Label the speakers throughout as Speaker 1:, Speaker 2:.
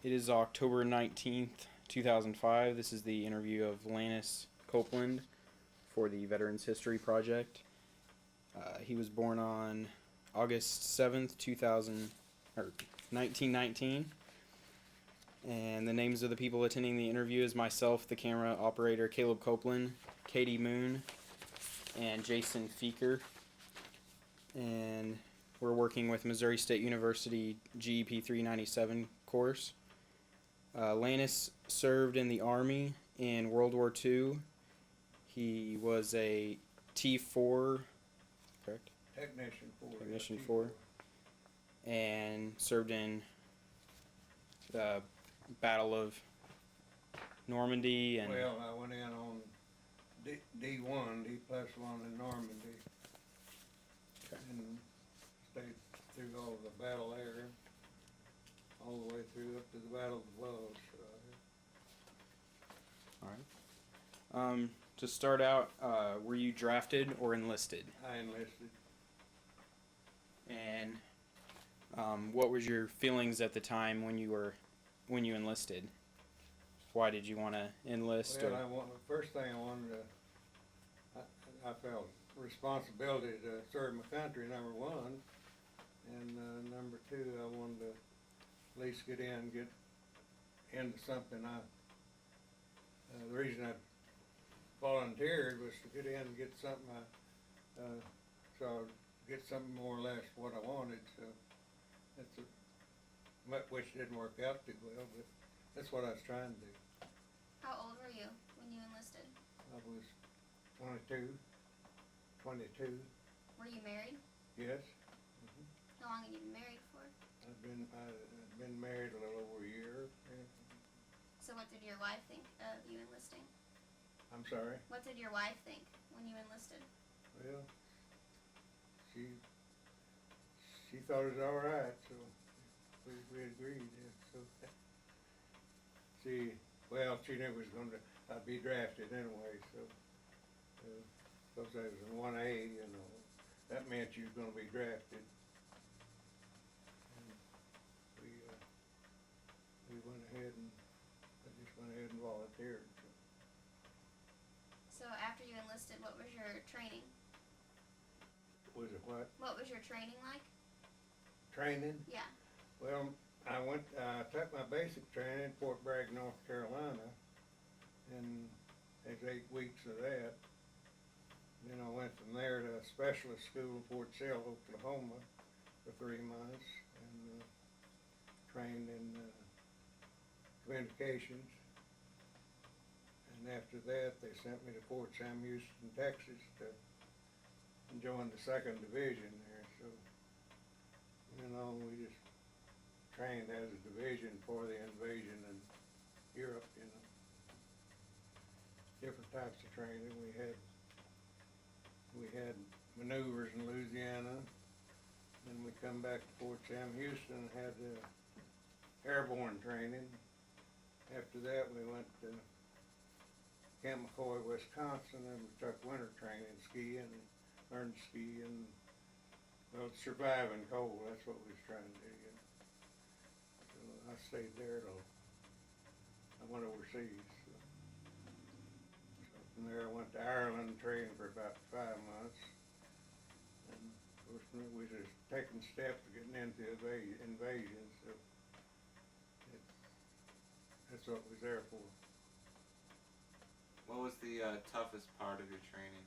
Speaker 1: It is October 19th, 2005. This is the interview of Lanis Copeland for the Veterans History Project. He was born on August 7th, 1919. And the names of the people attending the interview is myself, the camera operator Caleb Copeland, Katie Moon, and Jason Feeker. And we're working with Missouri State University GEP 397 course. Lanis served in the Army in World War II. He was a T4, correct?
Speaker 2: Technician 4.
Speaker 1: Technician 4. And served in the Battle of Normandy. And
Speaker 2: well, I went in on D1, D+1 in Normandy.
Speaker 1: Okay.
Speaker 2: And stayed through all of the battle there, all the way through up to the Battle of the Bulge.
Speaker 1: All right. To start out, were you drafted or enlisted?
Speaker 2: I enlisted.
Speaker 1: And what was your feelings at the time when you enlisted? Why did you want to enlist?
Speaker 2: Well, the first thing I wanted to, I felt responsibility to serve my country, number one, and number two, I wanted to at least get into something. The reason I volunteered was to get in and get something, so I'd get something more or less what I wanted. So which didn't work out too well, but that's what I was trying to do.
Speaker 3: How old were you when you enlisted?
Speaker 2: I was 22.
Speaker 3: Were you married?
Speaker 2: Yes.
Speaker 3: How long had you been married for?
Speaker 2: I've been married a little over a year.
Speaker 3: So what did your wife think of you enlisting?
Speaker 2: I'm sorry?
Speaker 3: What did your wife think when you enlisted?
Speaker 2: Well, she thought it was all right, so we agreed. Yeah, so she knew it was going to be drafted anyway, so because I was in 1A, you know, that meant you was going to be drafted. And we went ahead and I just went ahead and volunteered.
Speaker 3: So after you enlisted, what was your training?
Speaker 2: Was it what?
Speaker 3: What was your training like?
Speaker 2: Training?
Speaker 3: Yeah.
Speaker 2: Well, I took my basic training in Fort Bragg, North Carolina, and there's 8 weeks of that. Then I went from there to a specialist school in Fort Sill, Oklahoma, for 3 months, and trained in communications. And after that, they sent me to Fort Sam Houston, Texas, to join the 2nd Division there. So, you know, we just trained as a division for the invasion in Europe, you know. Different types of training. We had maneuvers in Louisiana. Then we come back to Fort Sam Houston and had airborne training. After that, we went to Camp McCoy, Wisconsin, and we took winter training, skiing, and learned to ski and, well, surviving cold. That's what we was trying to do. You know. So I stayed there till I went overseas. So from there I went to Ireland and trained for about 5 months. And of course we was just taking steps to getting into the invasion. So that's what we was there for.
Speaker 4: What was the toughest part of your training?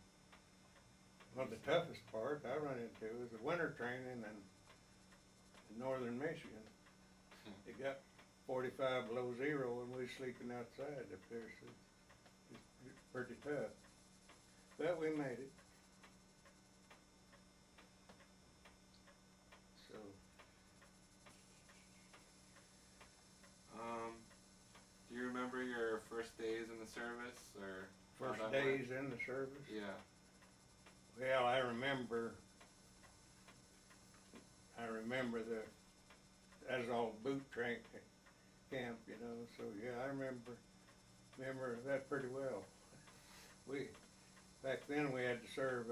Speaker 2: Well, the toughest part I run into was the winter training in northern Michigan. It got 45 below zero and we was sleeping outside up there, so it's pretty tough. But we made it. So.
Speaker 4: Do you remember your first days in the service, or
Speaker 2: First days in the service?
Speaker 4: Yeah.
Speaker 2: Well, I remember that was all boot camp, you know, so yeah, I remember that pretty well. Back then we had to serve,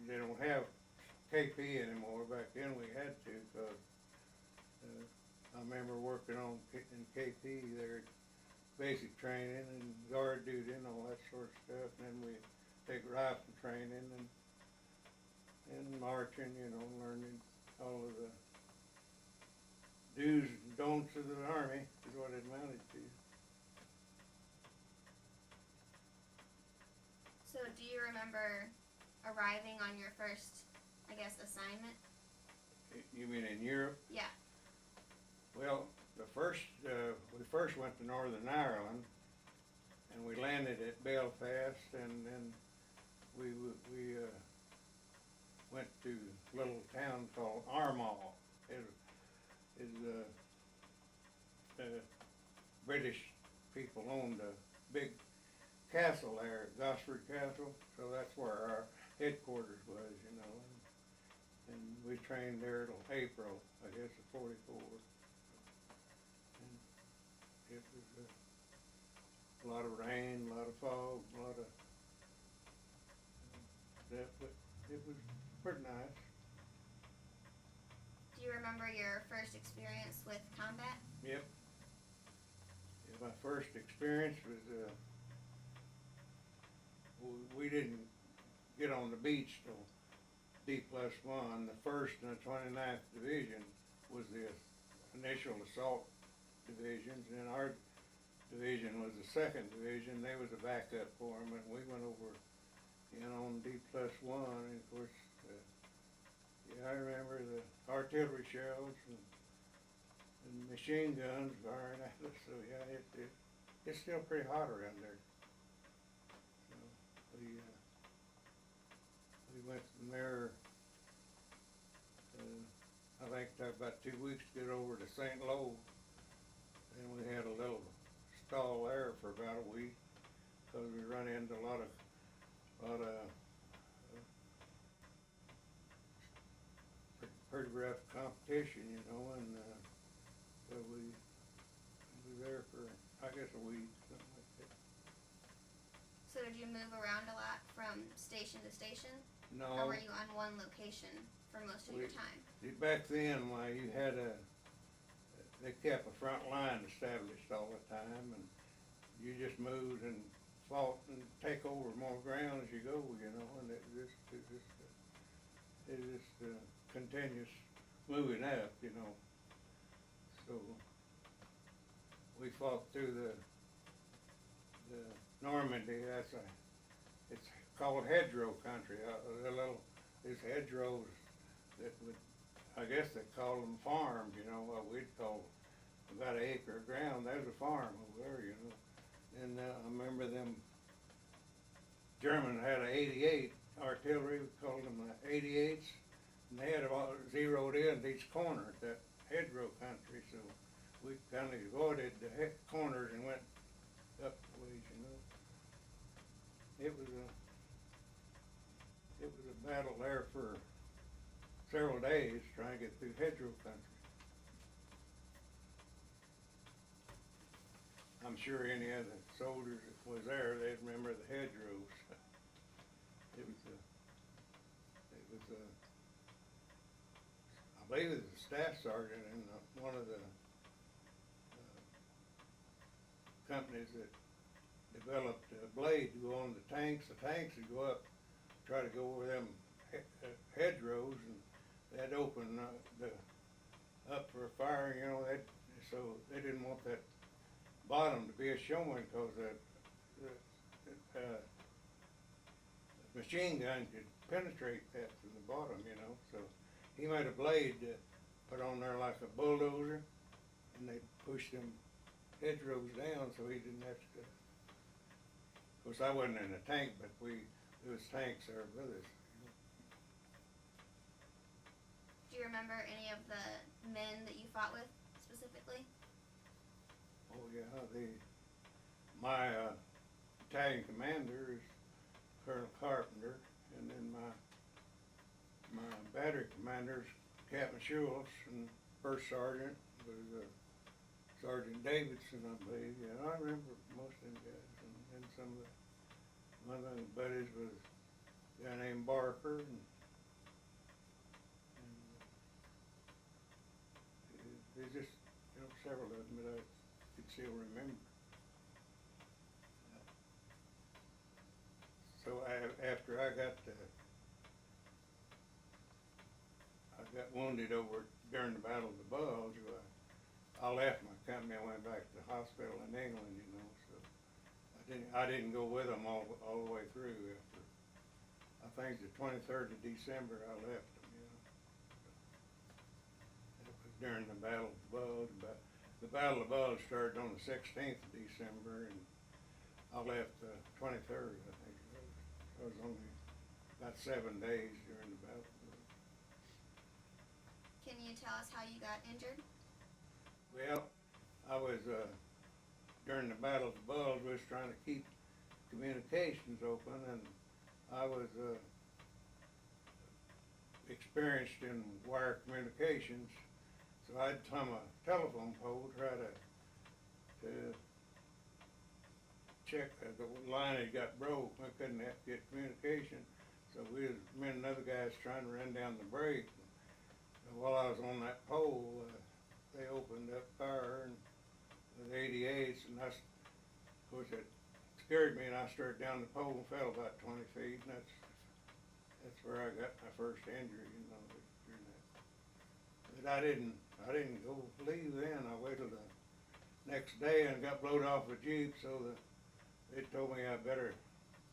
Speaker 2: they don't have KP anymore. Back then we had to, because I remember working on in KP there, basic training and guard duty and all that sort of stuff. And then we take rifle training and marching, you know, learning all of the do's and don'ts of the Army is what it amounted to.
Speaker 3: So do you remember arriving on your first, I guess, assignment?
Speaker 2: You mean in Europe?
Speaker 3: Yeah.
Speaker 2: Well, we first went to Northern Ireland, and we landed at Belfast, and then we went to a little town called Armagh. British people owned a big castle there, Gosford Castle, so that's where our headquarters was, you know. And we trained there till April, I guess, of '44. And it was a lot of rain, a lot of fog, a lot of that, but it was pretty nice.
Speaker 3: Do you remember your first experience with combat?
Speaker 2: Yep. Yeah, my first experience was, we didn't get on the beach till D+1. The 1st and the 29th Division was the initial assault divisions, and our division was the 2nd Division. They was a backup for them, and we went over, you know, on D+1, and of course, yeah, I remember the artillery shells and machine guns firing at us, so yeah, it's still pretty hot around there. So we went from there, I think it took about 2 weeks to get over to St. Lo, and we had a little stall there for about a week, because we run into a lot of pretty rough competition, you know, and so we were there for, I guess, a week, something like that.
Speaker 3: So did you move around a lot from station to station?
Speaker 2: No.
Speaker 3: Or were you on one location for most of your time?
Speaker 2: See, back then, why, you had they kept a front line established all the time, and you just moved and fought and take over more ground as you go, you know, and it just continuous moving up, you know. So we fought through the Normandy. It's called hedgerow country. These hedgerows that would, I guess they call them farms, you know. What we'd call about an acre of ground. There's a farm over there, you know. And I remember them German had an 88 artillery. We called them 88s. And they had about zeroed in at each corner at that hedgerow country, so we kind of avoided the corners and went up the ways, you know. It was a battle there for several days trying to get through hedgerow country. I'm sure any of the soldiers that was there, they'd remember the hedgerows. I believe it was a staff sergeant in one of the companies that developed a blade to go on the tanks. The tanks would go up, try to go over them hedgerows, and they'd open up for firing, you know. So they didn't want that bottom to be a showing, because the machine gun could penetrate that from the bottom, you know. So he made a blade to put on there like a bulldozer, and they pushed them hedgerows down so he didn't have to. Of course, I wasn't in a tank, but there was tanks there with us.
Speaker 3: Do you remember any of the men that you fought with specifically?
Speaker 2: Oh yeah, my battalion commander is Colonel Carpenter, and then my battery commander is Captain Schultz, and first sergeant was Sergeant Davidson, I believe. Yeah, I remember most of them guys, and some of my other buddies was a guy named Barker, and they just several of them that I could still remember. So after I got wounded over during the Battle of the Bulge, I left my company. I went back to the hospital in England, you know. So I didn't go with them all the way through. After I think the 23rd of December, I left them. You know, that was during the Battle of the Bulge. But the Battle of the Bulge started on the 16th of December, and I left the 23rd. I think it was. I was only about 7 days during the battle.
Speaker 3: Can you tell us how you got injured?
Speaker 2: Well, I was, during the Battle of the Bulge, we was trying to keep communications open, and I was experienced in wire communications, so I'd climb a telephone pole, try to check the line had got broke. I couldn't get communication, so me and another guy was trying to run down the break. While I was on that pole, they opened up fire and with 88s, and of course it scared me, and I started down the pole and fell about 20 feet, and that's where I got my first injury, you know, during that. But I didn't go leave then. I waited the next day and got blowed off a Jeep, so they told me I better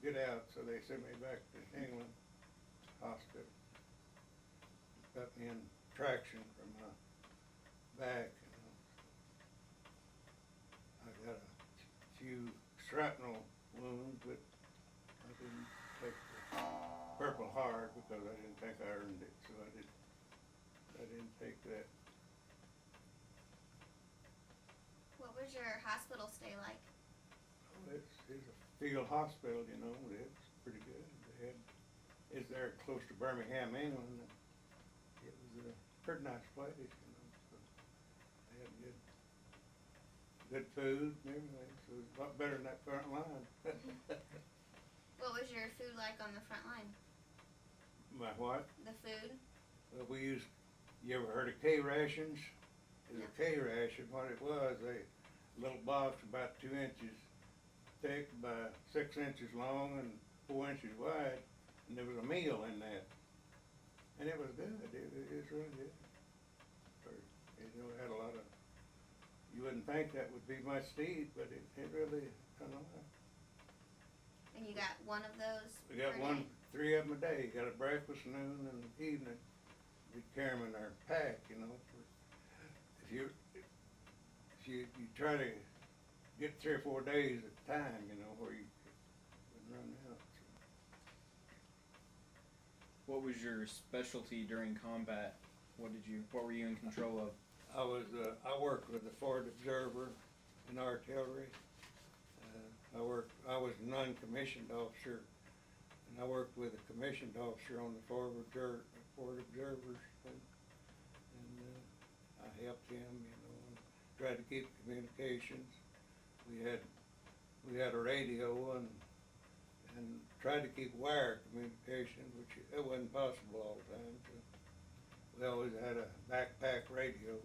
Speaker 2: get out, so they sent me back to England hospital. Got me in traction from my back. You know. I got a few shrapnel wounds, but I didn't take the Purple Heart because I didn't think I earned it, so I didn't take that.
Speaker 3: What was your hospital stay like?
Speaker 2: Oh, it's a field hospital, you know. It's pretty good. It's there close to Birmingham, England. It was a pretty nice place, you know. So they had good food and everything. So it was a lot better than that front line.
Speaker 3: What was your food like on the front line?
Speaker 2: My what?
Speaker 3: The food?
Speaker 2: Well, you ever heard of K rations? It's a K ration. What it was, a little box about 2 inches thick by 6 inches long and 4 inches wide, and there was a meal in that. And it was good. It was really good. It had a lot of, you wouldn't think that would be much to eat, but it really kind of like.
Speaker 3: And you got one of those?
Speaker 2: We got
Speaker 3: per day?
Speaker 2: 3 of them a day. You got a breakfast, noon, and evening. We carry them in our pack, you know. If you try to get 3 or 4 days at a time, you know, where you wouldn't run out. So.
Speaker 1: What was your specialty during combat? What were you in control of?
Speaker 2: I worked with the Forward Observer in artillery. I was a non-commissioned officer, and I worked with a commissioned officer on the Forward Observers, and I helped him, you know, and tried to keep communications. We had a radio and tried to keep wire communication, which it wasn't possible all the time. So we always had a backpack radio,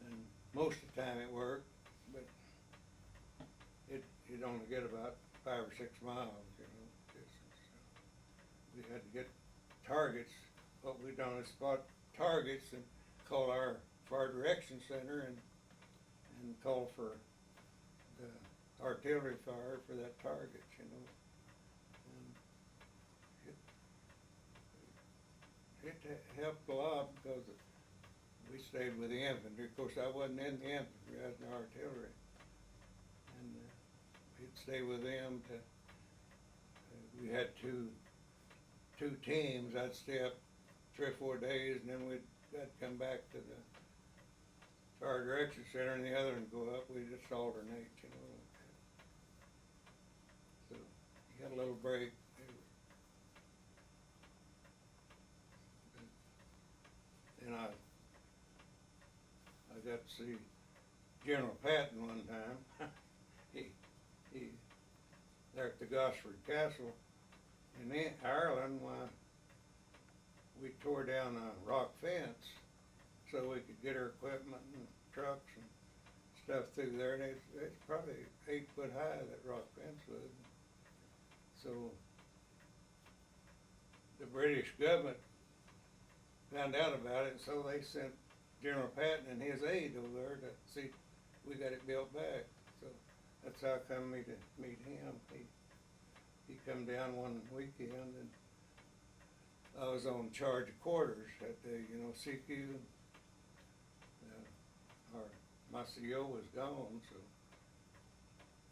Speaker 2: and most of the time it worked, but you'd only get about 5 or 6 miles, you know, distance. So we had to get targets. What we done is spot targets and call our fire direction center and call for the artillery fire for that target, you know. And it helped a lot because we stayed with the infantry. Of course, I wasn't in the infantry, I was in the artillery. And we'd stay with them we had two teams. I'd stay up 3 or 4 days, and then I'd come back to the fire direction center, and the other one go up. We just alternate, you know. So you got a little break. And I got to see General Patton one time. he there at the Gosford Castle in Ireland. We tore down a rock fence so we could get our equipment and trucks and stuff through there, and it's probably 8 foot high, that rock fence was. So, the British government found out about it, and so they sent General Patton and his aide over there to see we got it built back. So that's how I come to meet him. He come down one weekend, and I was on charge of quarters that day, CQ. Or my CO was gone, so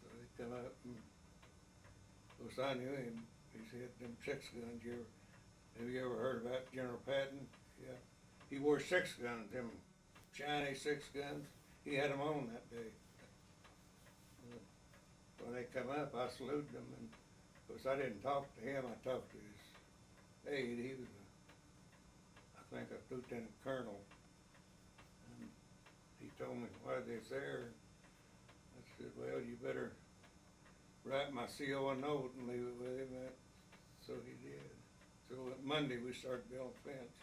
Speaker 2: they come up, and of course I knew him. He said, "Them 6 guns, have you ever heard about General Patton?" Yeah. He wore 6 guns, them shiny 6 guns. He had them on that day. When they come up, I saluted them, and of course I didn't talk to him. I talked to his aide. He was, I think, a lieutenant colonel. And he told me why they're there. I said, "Well, you better write my CO a note and leave it with him." So he did. So Monday we started building fence.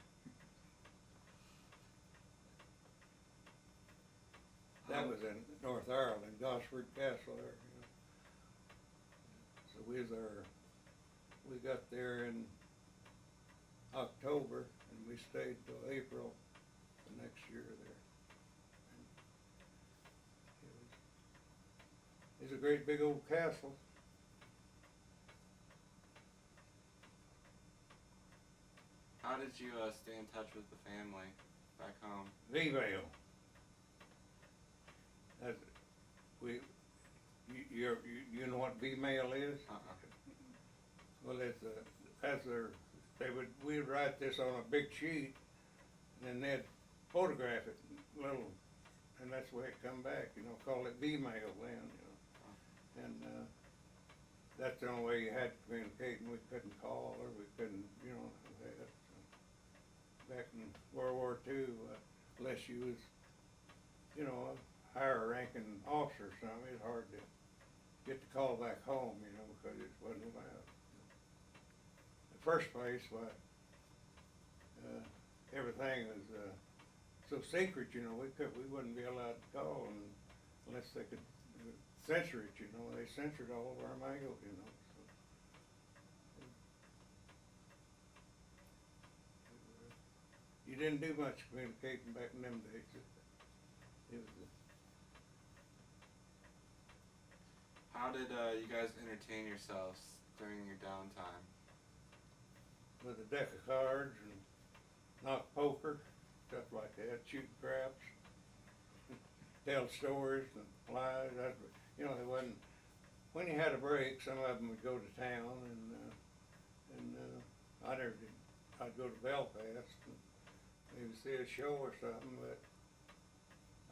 Speaker 2: That was in North Ireland, Gosford Castle there. So we got there in October, and we stayed till April the next year there. It was a great big old castle.
Speaker 4: How did you stay in touch with the family back home?
Speaker 2: V-mail. You know what V-mail is? Well, we'd write this on a big sheet, and then they'd photograph it little, and that's the way it come back. Call it V-mail then. And that's the only way you had to communicate, and we couldn't call, or we couldn't, that. So back in World War II, unless you was, a higher ranking officer or something, it's hard to get the call back home, because it wasn't allowed. The first place, everything was so secret, we wouldn't be allowed to call unless they could censor it, they censored all of our mail, so. You didn't do much communicating back in them days. It was
Speaker 4: How did you guys entertain yourselves during your downtime?
Speaker 2: with a deck of cards and knock poker, stuff like that, shooting craps, tell stories and lies. They wasn't. When you had a break, some of them would go to town, and I never did. I'd go to Belfast and maybe see a show or something, but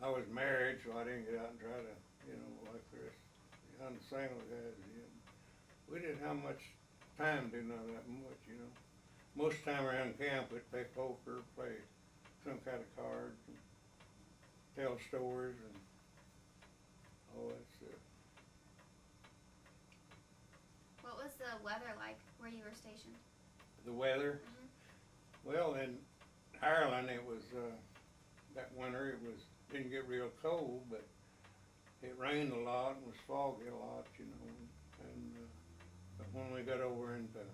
Speaker 2: I was married, so I didn't get out and try to, like the rest of the single guys did. We didn't have much time to do none of that much, Most time around camp, we'd play poker, play some kind of cards, and tell stories, and all that stuff.
Speaker 3: What was the weather like where you were stationed?
Speaker 2: The weather?
Speaker 3: Mhm.
Speaker 2: Well, in Ireland, it was, that winter, didn't get real cold, but it rained a lot and was foggy a lot, but when we got over into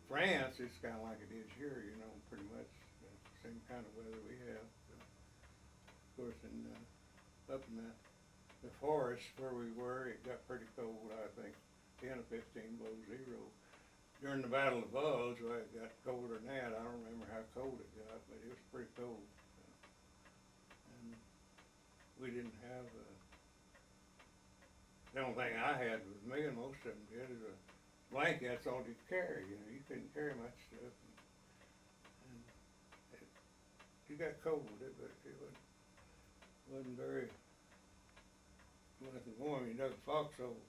Speaker 2: France, it's kind of like it is here, pretty much the same kind of weather we have. Of course, up in the forest where we were, it got pretty cold, I think, 10 or 15 below zero. During the Battle of the Bulge, well, it got colder than that. I don't remember how cold it got, but it was pretty cold. And we didn't have, the only thing I had with me, and most of them did, is a blanket. That's all you carry, you couldn't carry much stuff. And you got cold with it, but it wasn't very, nothing warm. You dug a foxhole,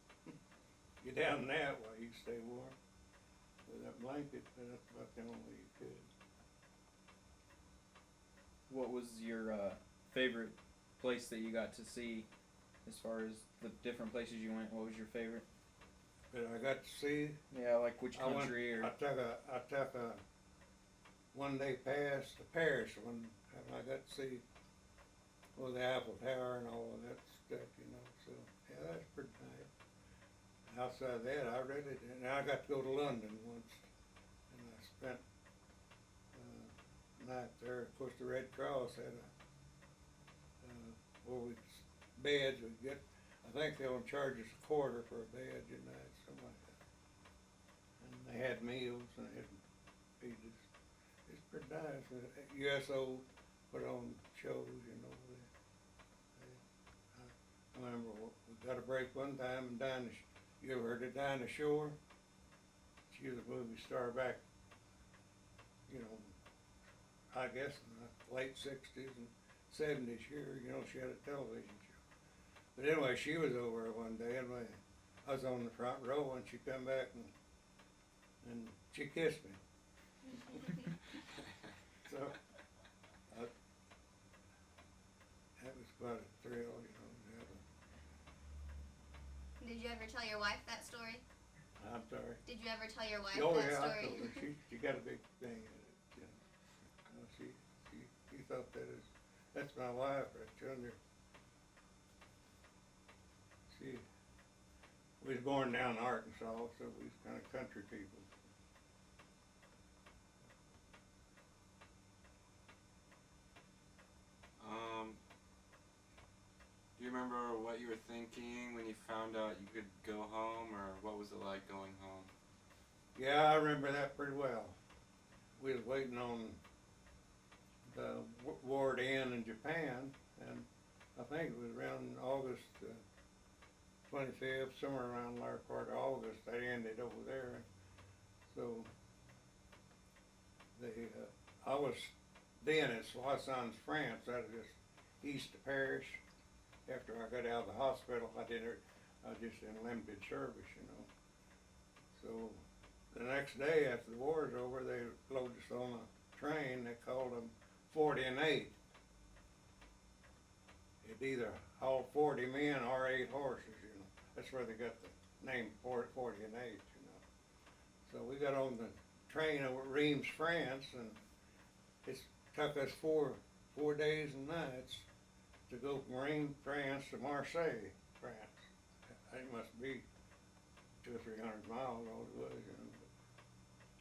Speaker 2: get down in that while you stay warm. With that blanket, that's about the only way you could.
Speaker 1: What was your favorite place that you got to see, as far as the different places you went? What was your favorite?
Speaker 2: That I got to see.
Speaker 1: Yeah, like which country or?
Speaker 2: I took a one-day pass to Paris when I got to see the Eiffel Tower and all of that outside of that, I really didn't. I got to go to London once, and I spent a night there. Of course, the Red Cross had a where we beds we get. I think they only charge us a quarter for a bed a night, something like that. And they had meals and they had feed us. It's pretty nice. USO put on shows, you know. I remember we got a break one time and Dinah. You ever heard of Dinah Shore? She was a movie star back, you know, I guess in the late 60s and 70s here. You know, she had a television show. But anyway, she was over one day and I was on the front row and she come back and she kissed me. So that was quite a thrill, you know.
Speaker 3: Did you ever tell your wife that story?
Speaker 2: I'm sorry.
Speaker 3: Did you ever tell your wife
Speaker 2: Oh
Speaker 3: that
Speaker 2: yeah, I
Speaker 3: story?
Speaker 2: told her. She got a big thing in it. You know. She thought that's my wife right yonder. She we was born down in Arkansas, so we was kind of country people.
Speaker 4: Do you remember what you were thinking when you found out you could go home, or what was it like going home?
Speaker 2: Yeah, I remember that pretty well. We was waiting on the war to end in Japan, and I think it was around August 25th, somewhere around our part of August, they ended over there. So I was then at Soissons, France, that was just east of Paris. After I got out of the hospital, I was just in limited service, you know. So the next day after the war was over, they loaded us on a train. They called them 40 and 8. It either hauled 40 men or 8 horses, you know. That's where they got the name 40 and 8, you know. So we got on the train over Reims, France, and it took us four days and nights to go from Reims, France to Marseille, France. It must be 200 or 300 miles, all it was, you know.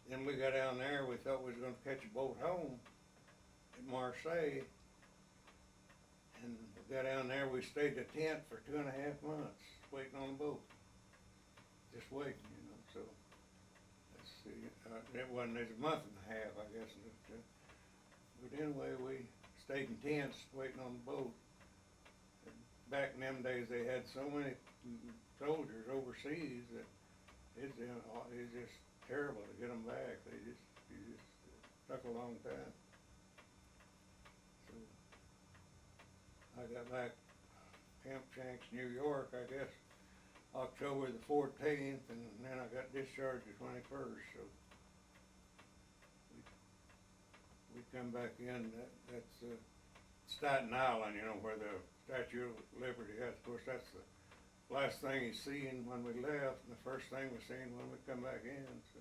Speaker 2: Then we got down there, we thought we was gonna catch a boat home at Marseille. And we got down there, we stayed in a tent for 2.5 months, waiting on the boat. Just waiting, you know, so, let's see, it was a month and a half, I guess. But anyway, we stayed in tents, waiting on the boat. Back in them days, they had so many soldiers overseas that it's just terrible to get them back. It just took a long time. So I got back Camp Shanks, New York, I guess, October the 14th, and then I got discharged the 21st. So we come back in. That's Staten Island, you know, where the Statue of Liberty is. Of course, that's the last thing he's seen when we left, and the first thing we seen when we come back in. So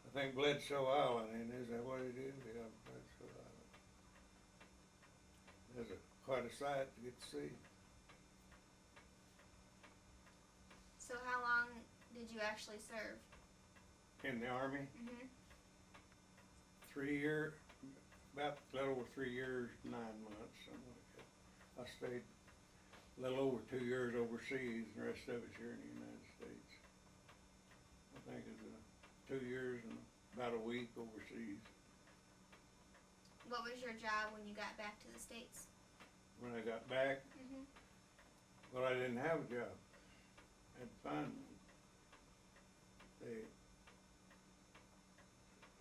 Speaker 2: I think Bledsoe Island, and is that what it is? Yeah, Bledsoe Island. There's quite a sight to get to see.
Speaker 3: So how long did you actually serve?
Speaker 2: In the Army,
Speaker 3: Mm-hmm.
Speaker 2: 3 years, about a little over 3 years, 9 months, something like that. I stayed a little over 2 years overseas, and the rest of it's here in the United States. I think it was 2 years and about a week overseas.
Speaker 3: What was your job when you got back to the States?
Speaker 2: When I got back,
Speaker 3: Mm-hmm.
Speaker 2: well, I didn't have a job. I had to find one.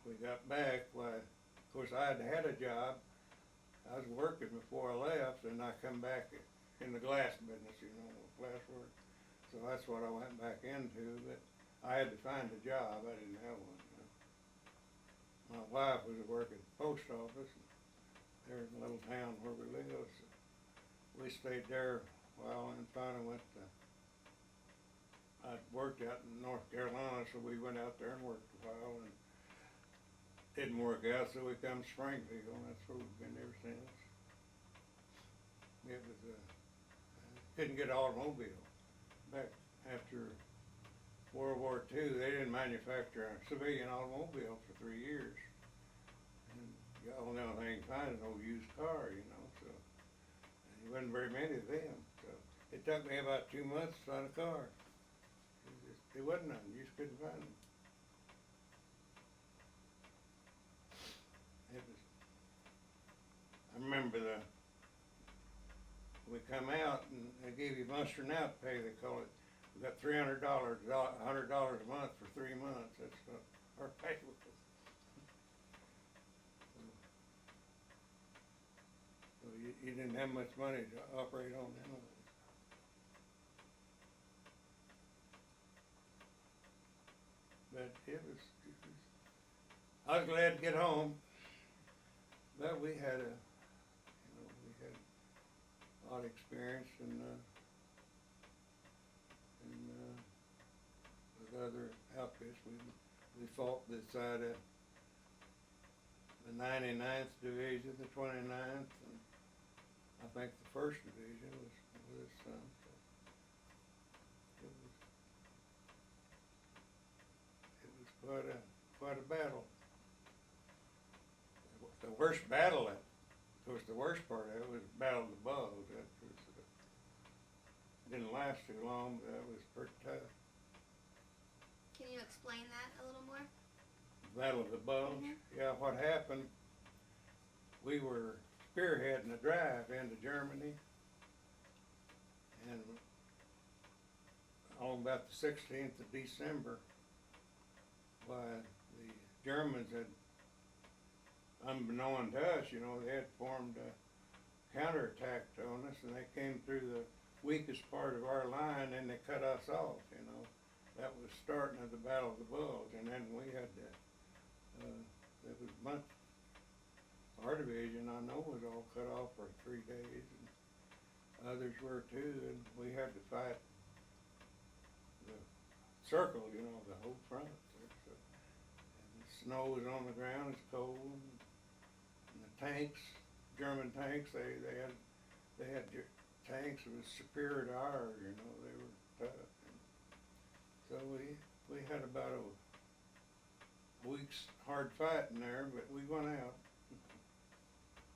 Speaker 2: We got back, why, of course, I had a job. I was working before I left, and I come back in the glass business, you know, glass work. So that's what I went back into, but I had to find a job. I didn't have one. You know. My wife was working at the post office there in the little town where we live. So we stayed there a while, and finally went to, I'd worked out in North Carolina, so we went out there and worked a while, and didn't work out, so we come to Springfield, and that's where we've been ever since. It was, couldn't get an automobile back after World War II, they didn't manufacture a civilian automobile for 3 years. And y'all know they ain't find an old used car, you know, so, and there wasn't very many of them, so it took me about 2 months to find a car. There wasn't none, you just couldn't find them. It was, I remember we come out and they gave you mustering out pay, they call it. We got $300, $100 a month for 3 months, that's what our pay was. So you didn't have much money to operate on anyway. But I was glad to get home, but we had a lot of experience with other outfits. We fought beside the 99th Division, the 29th, and I think the 1st Division was with us some. So it was quite a battle. The worst battle, of course, the worst part of it was the Battle of the Bulge. That was, didn't last too long, but that was pretty tough.
Speaker 3: Can you explain that a little more?
Speaker 2: Battle of the Bulge. Yeah, what happened, we were spearheading a drive into Germany, and on about the 16th of December, why the Germans had, unbeknown to us, you know, they had formed a counterattack on us, and they came through the weakest part of our line and they cut us off, you know. That was starting of the Battle of the Bulge, and then we had to, there was much, our division I know was all cut off for 3 days, and others were too, and we had to fight the circle, you know, the whole front. So, and the snow was on the ground, it's cold, and the tanks, German tanks, they had tanks that was superior to ours, you know, they were tough. So we had about a week's hard fighting there, but we went out.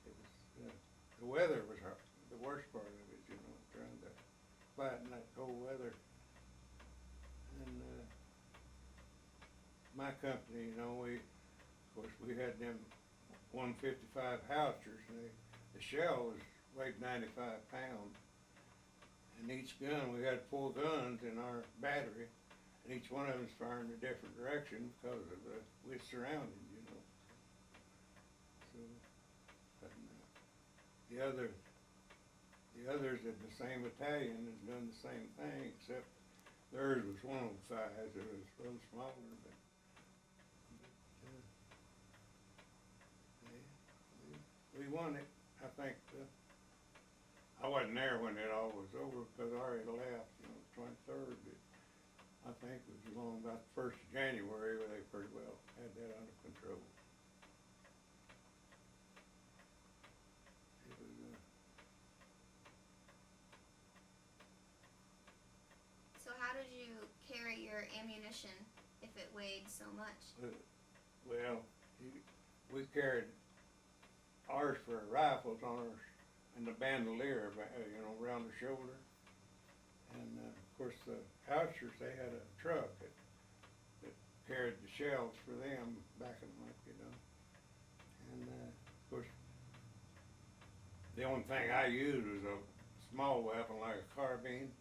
Speaker 2: It was, the weather was hard, the worst part of it, you know, trying to fight in that cold weather. And my company, you know, of course we had them 155 howitzers, and the shell weighed 95 pounds. And each gun, we had 4 guns in our battery, and each one of them was firing in a different direction because of we're surrounded, you know. So, but, the others in the same battalion has done the same thing, except theirs was 105, it was a little smaller, but we won it. I think I wasn't there when it all was over because I already left, you know, 23rd, but I think it was along about the 1st of January where they pretty well had that under control. It was,
Speaker 3: So how did you carry your ammunition if it weighed so much?
Speaker 2: well, we carried ours for rifles on our, in the bandolier, you know, around the shoulder. And of course the howitzers, they had a truck that carried the shells for them, backing them up, you know. And of course, the only thing I used was a small weapon like a carbine.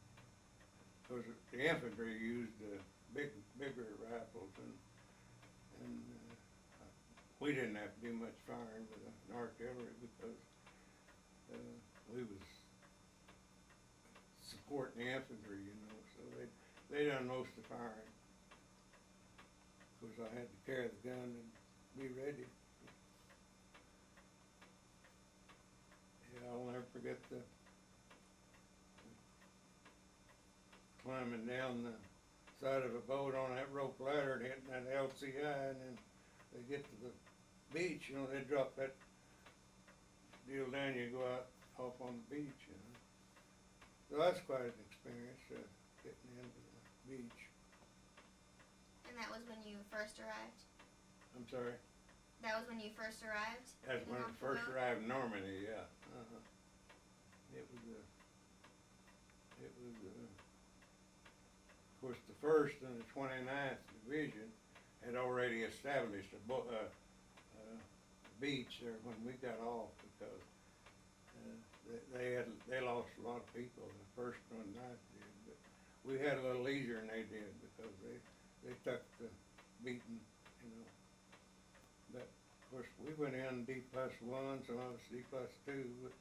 Speaker 2: Because the infantry used the bigger rifles, and we didn't have to do much firing with an artillery because we was supporting the infantry, you know, so they done most of the firing. Of course, I had to carry the gun and be ready. Yeah, I'll never forget the climbing down the side of a boat on that rope ladder and hitting that LCI, and then they get to the beach, you know, they drop that deal down, you go out off on the beach, you know. So that's quite an experience, getting into the beach.
Speaker 3: And that was when you first arrived?
Speaker 2: I'm sorry?
Speaker 3: That was when you first arrived?
Speaker 2: That's
Speaker 3: in
Speaker 2: when I first
Speaker 3: Knoxville?
Speaker 2: arrived in Normandy, yeah. It was, of course, the 1st and the 29th Division had already established a beach there when we got off, because they lost a lot of people, the 1st and 29th did, but we had a little easier than they did, because they took the beating, you know. But of course we went in D+1, some of us D+2, but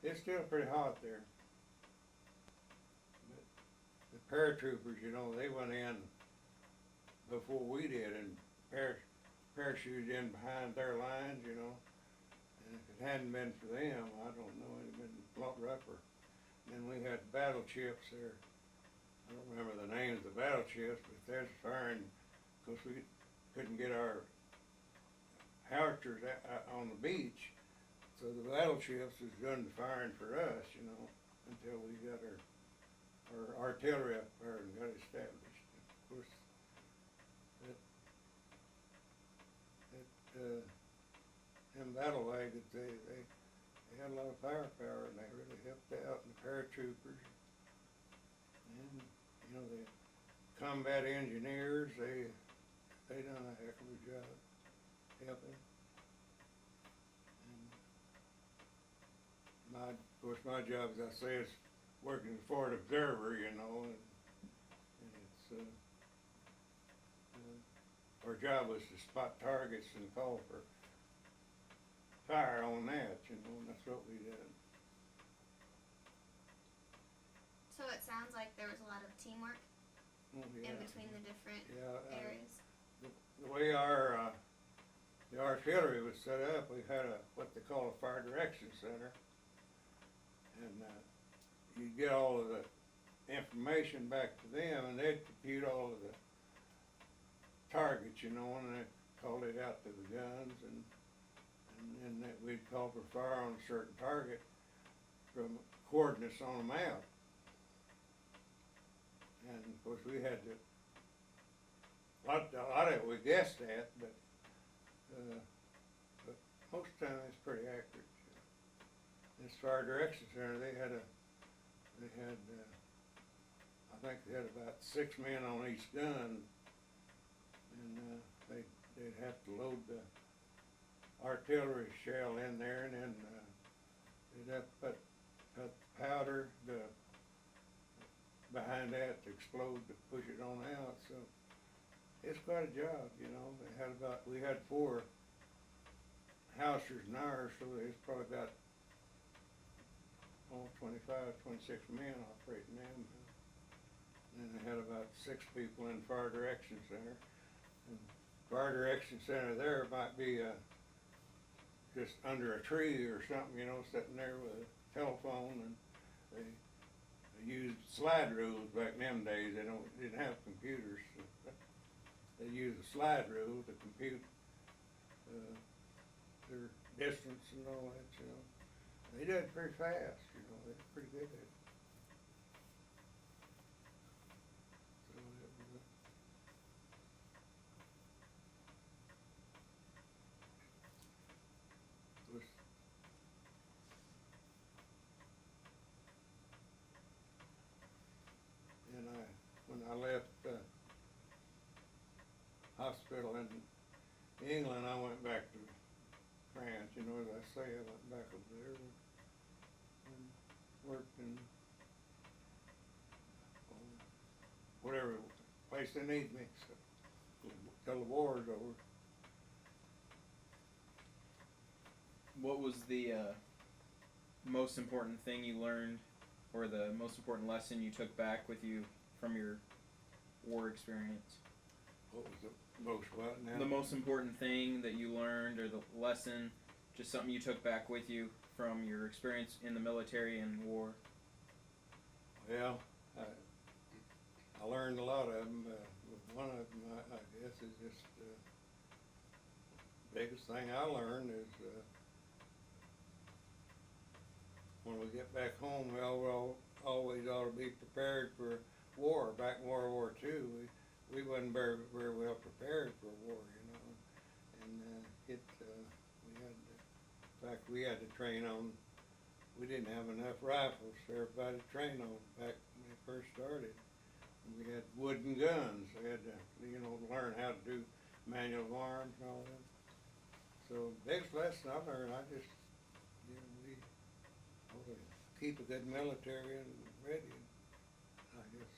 Speaker 2: it's still pretty hot there. But the paratroopers, you know, they went in before we did, and parachuted in behind their lines, you know. And if it hadn't been for them, I don't know, it'd have been a lot rougher. Then we had battle chips there. I don't remember the names of the battle chips, but they're firing, of course we couldn't get our howitzers on the beach, so the battle chips was doing the firing for us, you know, until we got our artillery up there and got established. Of course, them battle wagons, they had a lot of firepower, and they really helped out, and the paratroopers, and, you know, the combat engineers, they done a heck of a job helping. And of course, my job, as I say, is working for an observer, you know, and it's, our job was to spot targets and call for fire on that, you know, and that's what we did.
Speaker 3: So it sounds like there was a lot of teamwork
Speaker 2: Oh, yeah.
Speaker 3: in between the different areas.
Speaker 2: The way the artillery was set up, we had what they call a fire direction center, and you get all of the information back to them, and they'd compute all of the targets, you know, and they called it out to the guns, and then we'd call for fire on a certain target from coordinates on a map. And of course we had to, a lot of it we guessed at, but most of the time it's pretty accurate. This fire direction center, I think they had about 6 men on each gun, and they'd have to load the artillery shell in there, and then they'd have to put powder behind that to explode to push it on out. So it's quite a job, you know. We had 4 howitzers in ours, so there's probably about 25, 26 men operating them. And they had about 6 people in fire direction center. And fire direction center there might be just under a tree or something, you know, sitting there with a telephone, and they used slide rules back in them days. They didn't have computers. So they used a slide rule to compute their distance and all that, you know. They did it pretty fast, you know. They were pretty good at it. So it was and when I left hospital in England, I went back to France, you know, as I say, I went back over there and worked in whatever place they need me, so, till the war's over.
Speaker 1: What was the most important thing you learned, or the most important lesson you took back with you from your war experience?
Speaker 2: What was the most what now?
Speaker 1: The most important thing that you learned, or the lesson, just something you took back with you from your experience in the military and war?
Speaker 2: Well, I learned a lot of them. One of them, I guess, is just the biggest thing I learned is when we get back home, well, we'll always ought to be prepared for war. Back in World War II, we wasn't very well prepared for war, you know, and we had to, in fact, we had to train on. We didn't have enough rifles for everybody to train on back when they first started. And we had wooden guns. We had to, you know, learn how to do manual of arms and all that. So biggest lesson I learned, I just, you know, we ought to keep a good military and ready, I guess.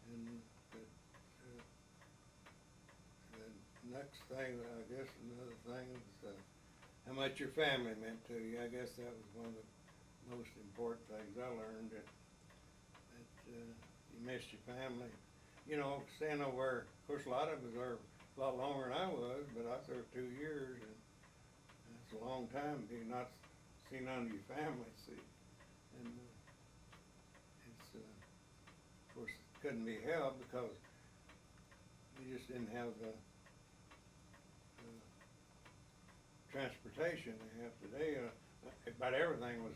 Speaker 2: And the next thing, I guess, another thing was how much your family meant to you. I guess that was one of the most important things I learned, that you missed your family. You know, staying over, of course, a lot of us are a lot longer than I was, but I served 2 years, and that's a long time to not see none of your family, see. And it's, of course, it couldn't be helped because we just didn't have the transportation they have today. About everything was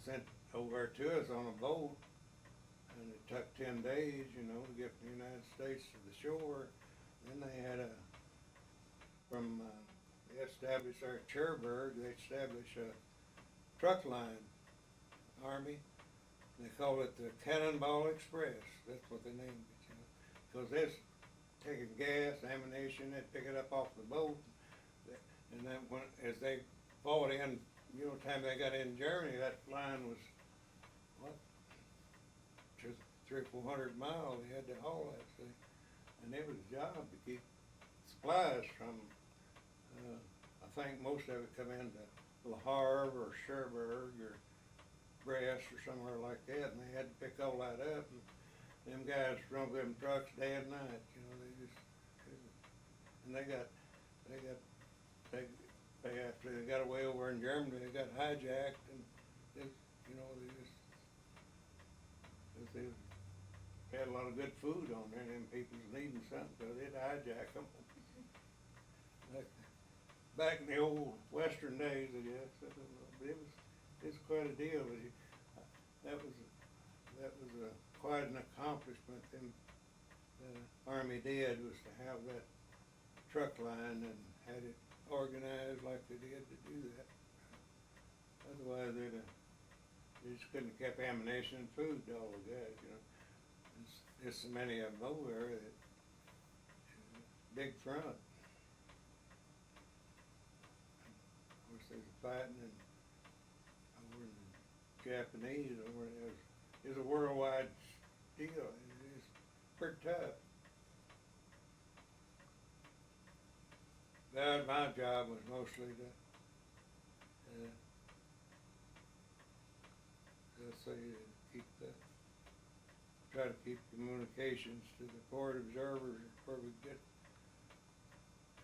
Speaker 2: sent over to us on a boat, and it took 10 days, you know, to get from the United States to the shore. Then they had they established there at Cherbourg, they established a truck line, Army. They called it the Cannonball Express. That's what they named it, you know, because they're taking gas, ammunition, they'd pick it up off the boat. And then as they fought in, you know, the time they got in Germany, that line was, what, just 300 or 400 miles. They had to haul that thing. And it was a job to keep supplies from, I think most of it come into Le Havre or Cherbourg or Brest or somewhere like that, and they had to pick all that up. And them guys drove them trucks day and night, you know, they just couldn't. And they after they got away over in Germany, they got hijacked, and they, you know, they had a lot of good food on there, and them people was needing something, so they'd hijack them. Back in the old Western days, I guess. I don't know, but it was quite a deal. That was quite an accomplishment. Them the Army did was to have that truck line and had it organized like they did to do that. Otherwise, they just couldn't have kept ammunition and food to all the guys, you know. There's so many of them over there that big front. Of course, there's a fighting over in the Japanese over there. It's a worldwide deal. It's pretty tough. But my job was mostly to try to keep communications to the port observers where we get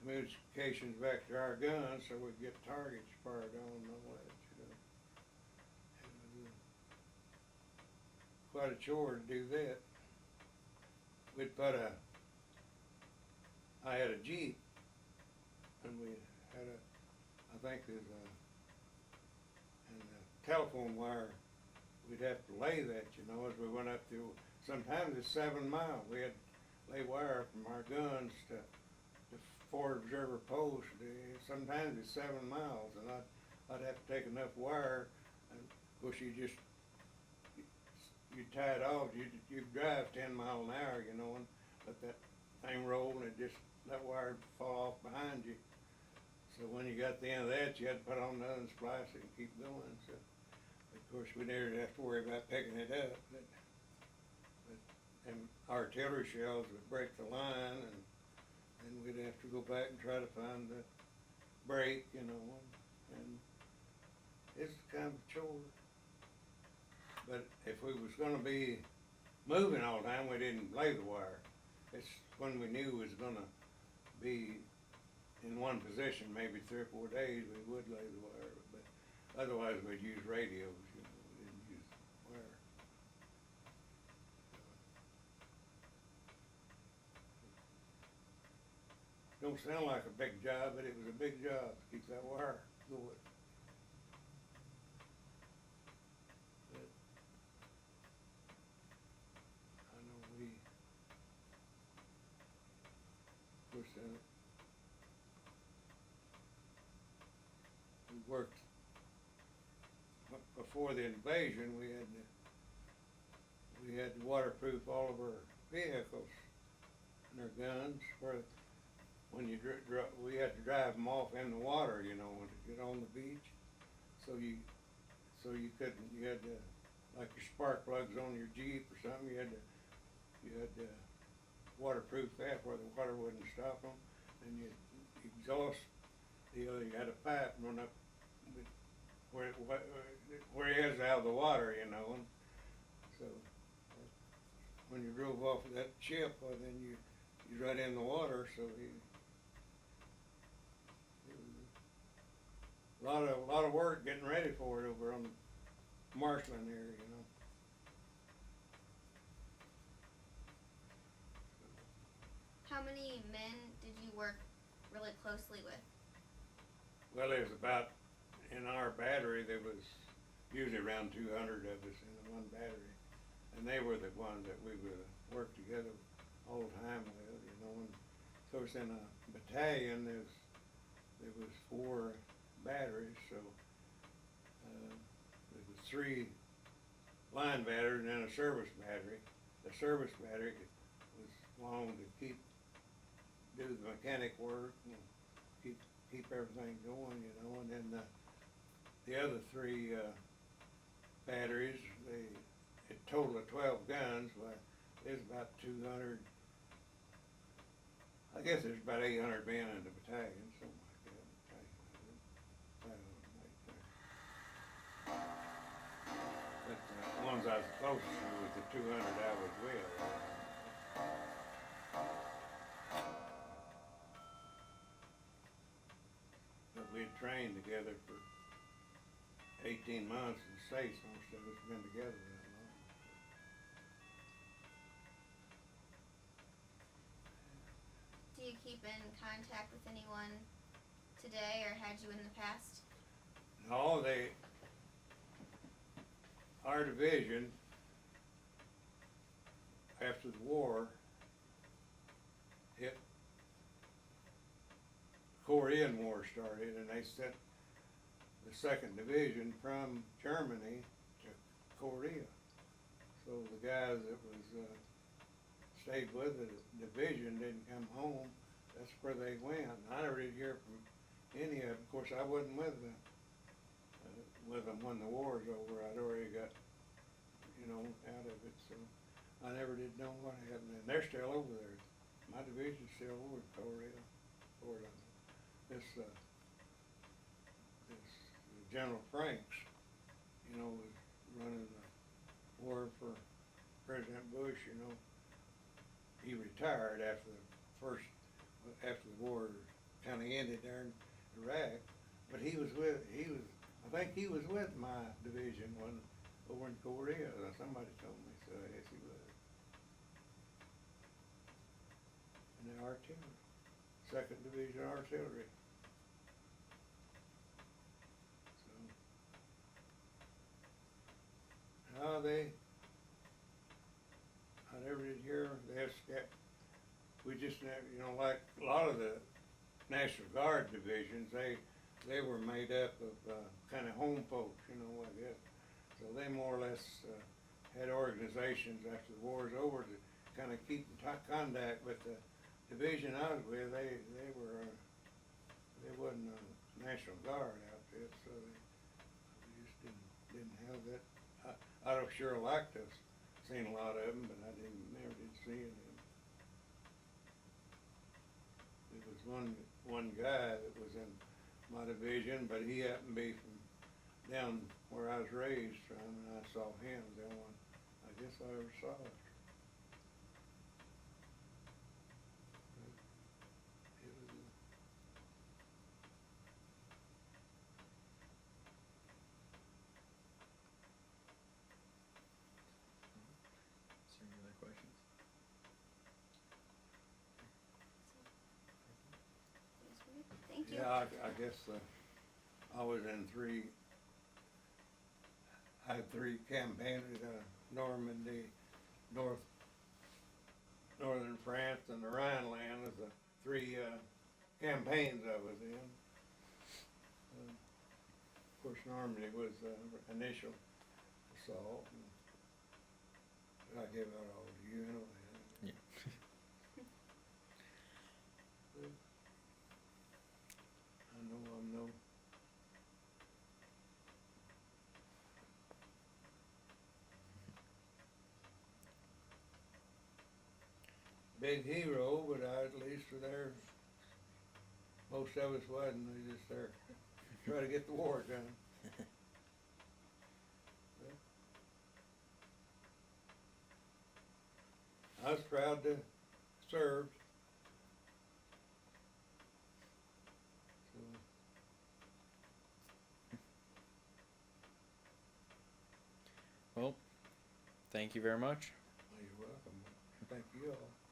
Speaker 2: communications back to our guns, so we get targets fired on and all that, you know. It was quite a chore to do that. I had a Jeep, and we had I think there's a telephone wire. We'd have to lay that, you know, as we went up to, sometimes it's 7 miles. We had to lay wire from our guns to Fort Observer Post. Sometimes it's 7 miles, and I'd have to take enough wire, and of course you tie it off, you drive 10 miles an hour, you know, and let that thing roll, and that wire would fall off behind you. So when you got the end of that, you had to put on another and splice it and keep going. So, of course, we never have to worry about picking it up. But them artillery shells would break the line, and we'd have to go back and try to find the break, you know. And it's kind of a chore. But if we was going to be moving all the time, we didn't lay the wire. It's when we knew it was going to be in one position, maybe 3 or 4 days, we would lay the wire. But otherwise, we'd use radios, you know, we didn't use wire. Don't sound like a big job, but it was a big job to keep that wire going. But I know we worked, before the invasion, we had to waterproof all of our vehicles and our guns, where when you we had to drive them off in the water, you know, to get on the beach. So you couldn't, you had to, like your spark plugs on your Jeep or something, you had to waterproof that where the water wouldn't stop them. And you exhaust, you had a pipe run up where it is out of the water, you know. And so when you drove off of that ship, well, then you right in the water, so a lot of work getting ready for it over on the marshland area, you know.
Speaker 3: How many men did you work really closely with?
Speaker 2: Well, there's about, in our battery, there was usually around 200 of us in the one battery. And they were the ones that we would work together all the time with, you know. And of course, in a battalion, there was 4 batteries, so there was 3 line batteries and then a service battery. The service battery was long to do the mechanic work and keep everything going, you know. And then the other 3 batteries, a total of 12 guns, but there's about 200. I guess there's about 800 men in the battalion, something like that. But the ones I was closest to was the 200 I was with. But we had trained together for 18 months in the States. Most of us been together that long.
Speaker 3: Do you keep in contact with anyone today, or had you in the past?
Speaker 2: No, our division, after the war, the Korean War started, and they sent the 2nd Division from Germany to Korea. So the guys that stayed with the division didn't come home. That's where they went. And I never did hear from any of them. Of course, I wasn't with them when the war was over. I'd already got, you know, out of it. So I never did know what happened. And they're still over there. My division's still over in Korea. This General Franks, you know, was running the war for President Bush, you know. He retired after the war kind of ended there in Iraq, but I think he was with my division over in Korea. Somebody told me, so yes, he was. And the artillery, 2nd Division Artillery. So, I never did hear, we just never, you know, like a lot of the National Guard divisions, they were made up of kind of home folks, you know, I guess. So they more or less had organizations after the war's over to kind of keep in contact with the division I was with. They wasn't a National Guard outfit, so we just didn't have that. I'd have sure liked to have seen a lot of them, but I never did see any of them. There was one guy that was in my division, but he happened to be from down where I was raised from, and I saw him. The only one I guess I ever saw it.
Speaker 1: Is there any other questions?
Speaker 3: Thank you.
Speaker 2: Yeah, I guess I was in I had 3 campaigns, Normandy, northern France, and the Rhineland as the 3 campaigns I was in. Of course, Normandy was initial assault. And I gave that all to you anyway. I know I'm no big hero, but I at least were there. Most of us wasn't. We just there try to get the war done. I was proud to serve. So,
Speaker 1: Well, thank you very much.
Speaker 2: you're welcome. Thank you all.